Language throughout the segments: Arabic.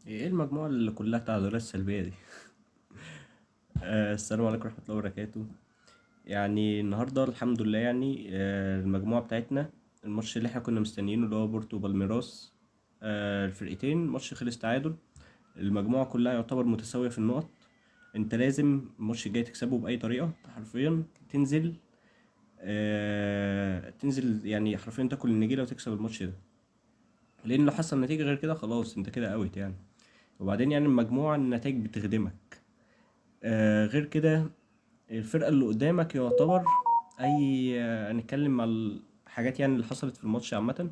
ايه المجموعة اللي كلها تعادلات سلبية دي؟ السلام عليكم ورحمة الله وبركاته. يعني النهاردة الحمد لله يعني المجموعة بتاعتنا، الماتش اللي احنا كنا مستنيينه اللي هو بورتو بالميراس. الفرقتين الماتش خلص تعادل. المجموعة كلها يعتبر متساوية في النقط. انت لازم الماتش الجاي تكسبه بأي طريقة، حرفيا تنزل. تنزل يعني حرفيا تاكل النجيلة وتكسب الماتش ده، لأن لو حصل نتيجة غير كده خلاص انت كده اوت يعني. وبعدين يعني المجموعة النتائج بتخدمك. غير كده الفرقة اللي قدامك يعتبر أي هنتكلم على الحاجات يعني اللي حصلت في الماتش عامة.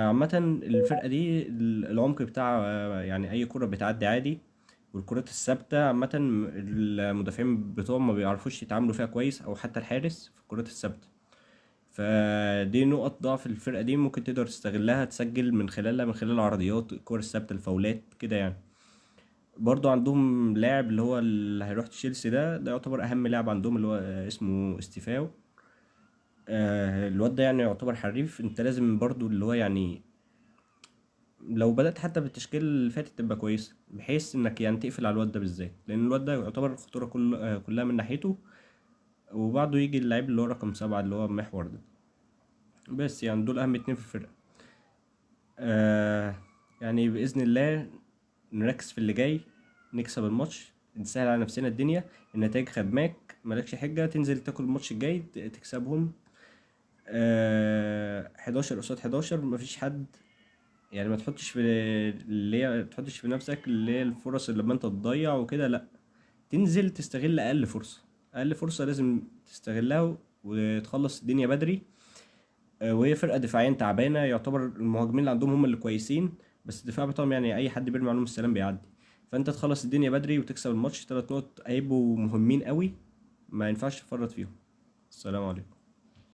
عامة الفرقة دي العمق بتاع يعني أي كرة بتعدي عادي. والكرات الثابتة عامة المدافعين بتوعهم ما بيعرفوش يتعاملوا فيها كويس، أو حتى الحارس في الكرات الثابتة. فدي نقط ضعف الفرقة دي، ممكن تقدر تستغلها، تسجل من خلالها، من خلال العرضيات، الكرة الثابتة، الفاولات كده يعني. برضو عندهم لاعب اللي هو اللي هيروح تشيلسي، ده يعتبر اهم لاعب عندهم، اللي هو اسمه استيفاو. الواد ده يعني يعتبر حريف. انت لازم برضو اللي هو يعني لو بدأت حتى بالتشكيل اللي فاتت تبقى كويسة، بحيث انك يعني تقفل على الواد ده بالذات، لان الواد ده يعتبر الخطورة كلها من ناحيته. وبعده يجي اللعيب اللي هو رقم 7 اللي هو محور ده. بس يعني دول اهم اتنين في الفرقة. آه يعني بإذن الله نركز في اللي جاي، نكسب الماتش، نسهل على نفسنا الدنيا. النتائج خدماك، مالكش حجة تنزل تاكل الماتش الجاي تكسبهم. 11 قصاد 11 مفيش حد. يعني ما تحطش في اللي هي ما تحطش في نفسك اللي هي الفرص اللي لما انت تضيع وكده، لا. تنزل تستغل اقل فرصة. اقل فرصة لازم تستغلها وتخلص الدنيا بدري. وهي فرقة دفاعيا تعبانة، يعتبر المهاجمين اللي عندهم هم اللي كويسين، بس الدفاع بتاعهم يعني أي حد بيرمي عليهم السلام بيعدي. فأنت تخلص الدنيا بدري وتكسب الماتش. 3 نقط هيبقوا مهمين قوي، ما ينفعش تفرط فيهم. السلام عليكم.